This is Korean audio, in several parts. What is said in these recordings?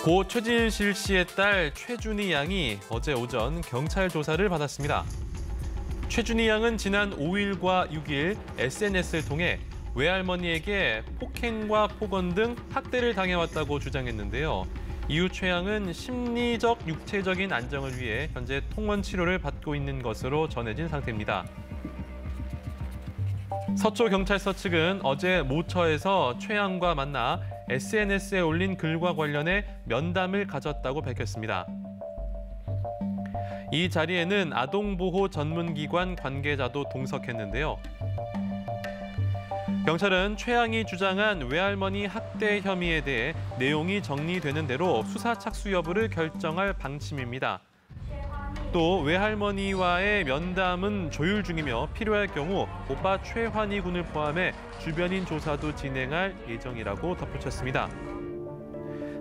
고 최진실 씨의 딸 최준희 양이 어제 오전 경찰 조사를 받았습니다. 최준희 양은 지난 5일과 6일 SNS를 통해 외할머니에게 폭행과 폭언 등 학대를 당해왔다고 주장했는데요. 이후 최 양은 심리적, 육체적인 안정을 위해 현재 통원 치료를 받고 있는 것으로 전해진 상태입니다. 서초경찰서 측은 어제 모처에서 최 양과 만나 SNS에 올린 글과 관련해 면담을 가졌다고 밝혔습니다. 이 자리에는 아동보호 전문기관 관계자도 동석했는데요. 경찰은 최 양이 주장한 외할머니 학대 혐의에 대해 내용이 정리되는 대로 수사 착수 여부를 결정할 방침입니다. 또 외할머니와의 면담은 조율 중이며 필요할 경우 오빠 최환희 군을 포함해 주변인 조사도 진행할 예정이라고 덧붙였습니다.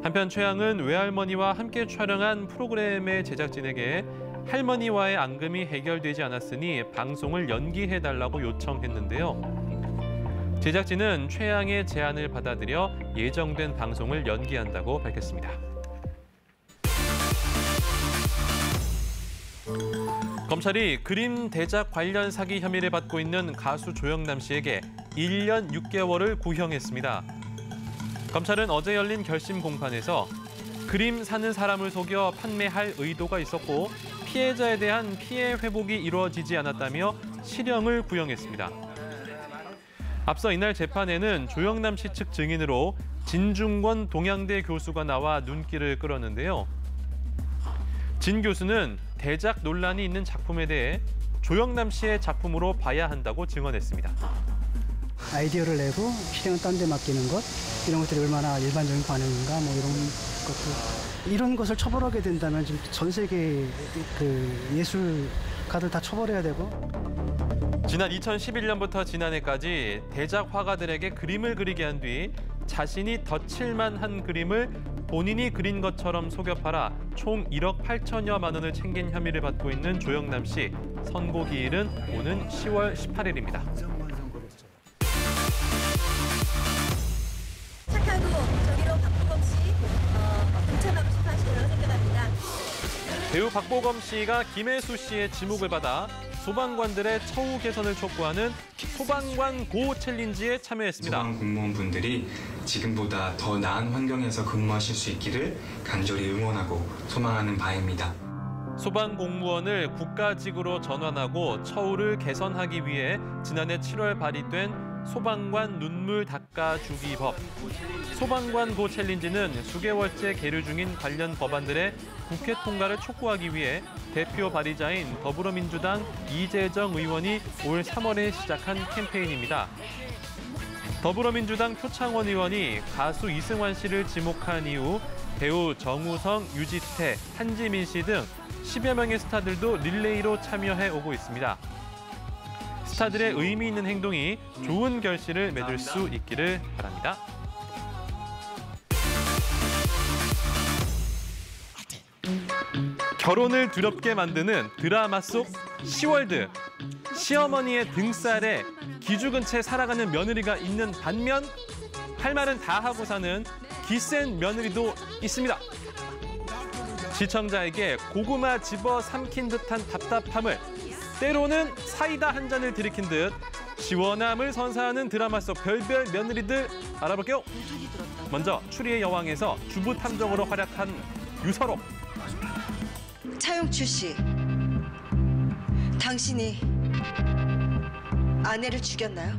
한편 최 양은 외할머니와 함께 촬영한 프로그램의 제작진에게 할머니와의 앙금이 해결되지 않았으니 방송을 연기해달라고 요청했는데요. 제작진은 최 양의 제안을 받아들여 예정된 방송을 연기한다고 밝혔습니다. 검찰이 그림 대작 관련 사기 혐의를 받고 있는 가수 조영남 씨에게 1년 6개월을 구형했습니다. 검찰은 어제 열린 결심 공판에서 그림 사는 사람을 속여 판매할 의도가 있었고 피해자에 대한 피해 회복이 이루어지지 않았다며 실형을 구형했습니다. 앞서 이날 재판에는 조영남 씨 측 증인으로 진중권 동양대 교수가 나와 눈길을 끌었는데요. 진 교수는 대작 논란이 있는 작품에 대해 조영남 씨의 작품으로 봐야 한다고 증언했습니다. 아이디어를 내고 실행은 딴 데 맡기는 것, 이런 것들이 얼마나 일반적인 반응인가, 뭐 이런 것들. 이런 것을 처벌하게 된다면 지금 전 세계 그 예술가들 다 처벌해야 되고. 지난 2011년부터 지난해까지 대작 화가들에게 그림을 그리게 한 뒤 자신이 덧칠만 한 그림을 본인이 그린 것처럼 속여 팔아 총 1억 8천여만 원을 챙긴 혐의를 받고 있는 조영남 씨. 선고 기일은 오는 10월 18일입니다. 착하고 저기로 박보검 씨 동참하고 싶어 하시더라고 생각합니다. 배우 박보검 씨가 김혜수 씨의 지목을 받아 소방관들의 처우 개선을 촉구하는 소방관 고 챌린지에 참여했습니다. 소방 공무원분들이 지금보다 더 나은 환경에서 근무하실 수 있기를 간절히 응원하고 소망하는 바입니다. 소방 공무원을 국가직으로 전환하고 처우를 개선하기 위해 지난해 7월 발의된 소방관 눈물 닦아주기 법. 소방관 고 챌린지는 수개월째 계류 중인 관련 법안들의 국회 통과를 촉구하기 위해 대표 발의자인 더불어민주당 이재정 의원이 올 3월에 시작한 캠페인입니다. 더불어민주당 표창원 의원이 가수 이승환 씨를 지목한 이후 배우 정우성, 유지태, 한지민 씨 등 10여 명의 스타들도 릴레이로 참여해 오고 있습니다. 스타들의 의미 있는 행동이 좋은 결실을 맺을 수 있기를 바랍니다. 결혼을 두렵게 만드는 드라마 속 시월드. 시어머니의 등살에 기죽은 채 살아가는 며느리가 있는 반면 할 말은 다 하고 사는 기센 며느리도 있습니다. 시청자에게 고구마 집어 삼킨 듯한 답답함을, 때로는 사이다 한 잔을 들이킨 듯 시원함을 선사하는 드라마 속 별별 며느리들 알아볼게요. 먼저 추리의 여왕에서 주부 탐정으로 활약한 유서록. 차용추 씨, 당신이 아내를 죽였나요?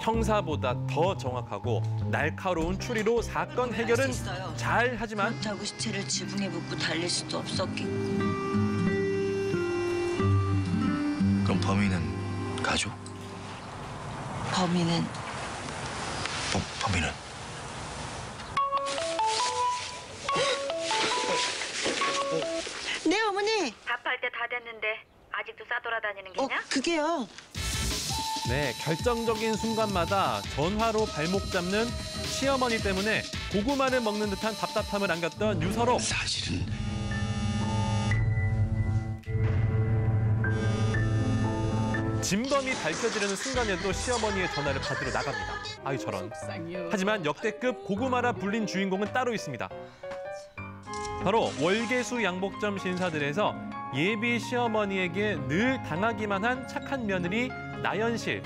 형사보다 더 정확하고 날카로운 추리로 사건 해결은 잘 하지만 그렇다고 시체를 지붕에 묻고 달릴 수도 없었겠고. 그럼 범인은 가족? 범인은 범인은? 네, 어머니. 밥할 때 다 됐는데 아직도 싸돌아다니는 게냐? 그게요. 네, 결정적인 순간마다 전화로 발목 잡는 시어머니 때문에 고구마를 먹는 듯한 답답함을 안겼던 유서록. 사실은 진범이 밝혀지려는 순간에도 시어머니의 전화를 받으러 나갑니다. 아유 저런. 하지만 역대급 고구마라 불린 주인공은 따로 있습니다. 바로 월계수 양복점 신사들에서 예비 시어머니에게 늘 당하기만 한 착한 며느리 나연실.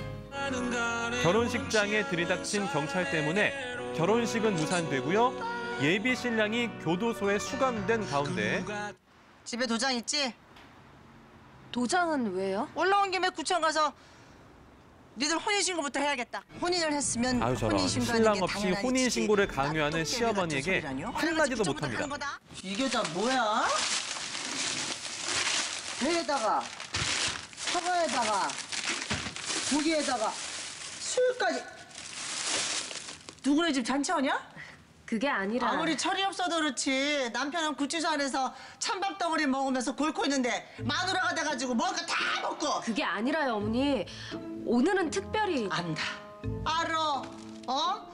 결혼식장에 들이닥친 경찰 때문에 결혼식은 무산되고요. 예비 신랑이 교도소에 수감된 가운데 집에 도장 있지? 도장은 왜요? 올라온 김에 구청 가서 니들 혼인신고부터 해야겠다. 혼인을 했으면 아유 저런 혼인신고하는 신랑 게 없이 당연한 혼인신고를 일이지. 강요하는 어떻게 시어머니에게 같은 소리라뇨? 한마디도 직접부터 못합니다. 하는 거다. 이게 다 뭐야? 배에다가 사과에다가 고기에다가 술까지. 누구네 집 잔치하냐? 그게 아니라 아무리 철이 없어도 그렇지 남편은 구치소 안에서 찬밥 덩어리 먹으면서 곪고 있는데 마누라가 돼가지고 먹을 거 다 먹고. 그게 아니라요, 어머니. 오늘은 특별히 안다. 알어. 어?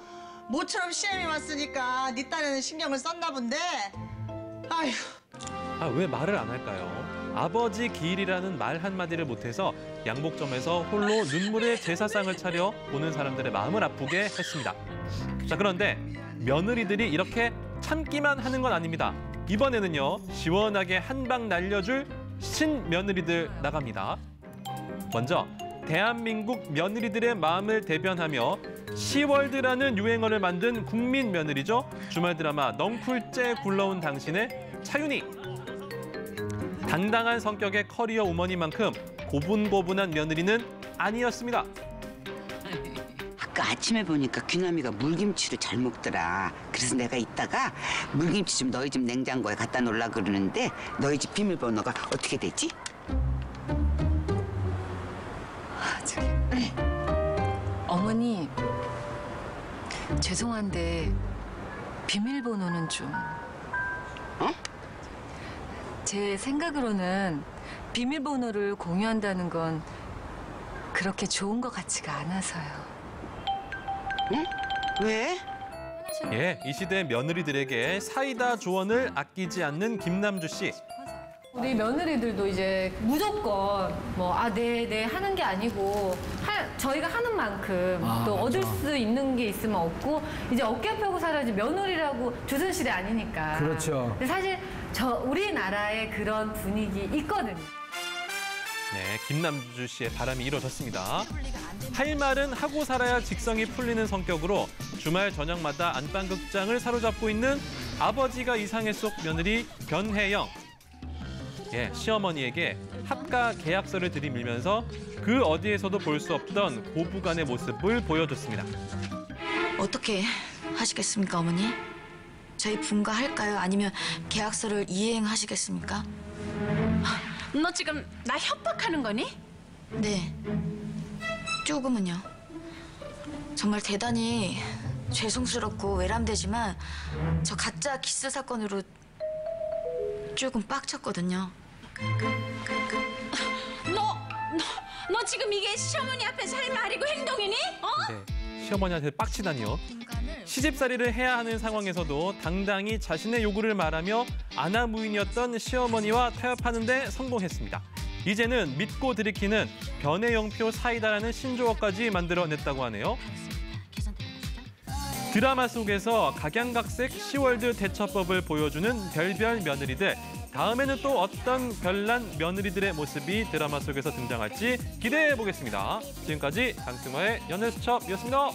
모처럼 시험이 왔으니까 네 딴에는 신경을 썼나 본데. 아휴. 아, 왜 말을 안 할까요? 아버지 기일이라는 말 한마디를 못해서 양복점에서 홀로 눈물의 제사상을 차려 보는 사람들의 마음을 아프게 했습니다. 자, 그런데 며느리들이 이렇게 참기만 하는 건 아닙니다. 이번에는요, 시원하게 한 방 날려줄 신며느리들 나갑니다. 먼저 대한민국 며느리들의 마음을 대변하며 시월드라는 유행어를 만든 국민 며느리죠. 주말 드라마 넝쿨째 굴러온 당신의 차윤희. 당당한 성격의 커리어 우먼이만큼 고분고분한 며느리는 아니었습니다. 아까 아침에 보니까 귀남이가 물김치를 잘 먹더라. 그래서 내가 이따가 물김치 좀 너희 집 냉장고에 갖다 놓으려고 그러는데 너희 집 비밀번호가 어떻게 되지? 어머니, 죄송한데 비밀번호는 좀... 어? 제 생각으로는 비밀번호를 공유한다는 건 그렇게 좋은 것 같지가 않아서요. 응? 왜? 예, 이 시대 며느리들에게 사이다 조언을 아끼지 않는 김남주 씨. 우리 며느리들도 이제 무조건 네 하는 게 아니고 저희가 하는 만큼 또 얻을 수 있는 게 있으면 얻고 이제 어깨 펴고 살아야지 며느리라고 조선시대 아니니까. 그렇죠. 근데 사실 우리나라에 그런 분위기 있거든요. 네, 김남주 씨의 바람이 이루어졌습니다. 할 말은 하고 살아야 직성이 풀리는 성격으로 주말 저녁마다 안방극장을 사로잡고 있는 아버지가 이상해 속 며느리 변혜영. 예, 시어머니에게 합가 계약서를 들이밀면서 그 어디에서도 볼 수 없던 고부간의 모습을 보여줬습니다. 어떻게 하시겠습니까, 어머니? 저희 분가할까요? 아니면 계약서를 이행하시겠습니까? 너 지금 나 협박하는 거니? 네. 조금은요. 정말 대단히 죄송스럽고 외람되지만 저 가짜 키스 사건으로 조금 빡쳤거든요. 너 지금 이게 시어머니 앞에서 할 말이고 행동이니? 어? 네, 시어머니한테 빡치다니요. 시집살이를 해야 하는 상황에서도 당당히 자신의 요구를 말하며 아나무인이었던 시어머니와 타협하는 데 성공했습니다. 이제는 믿고 들이키는 변혜영표 사이다라는 신조어까지 만들어냈다고 하네요. 드라마 속에서 각양각색 시월드 대처법을 보여주는 별별 며느리들. 다음에는 또 어떤 별난 며느리들의 모습이 드라마 속에서 등장할지 기대해 보겠습니다. 지금까지 강승화의 연애수첩이었습니다.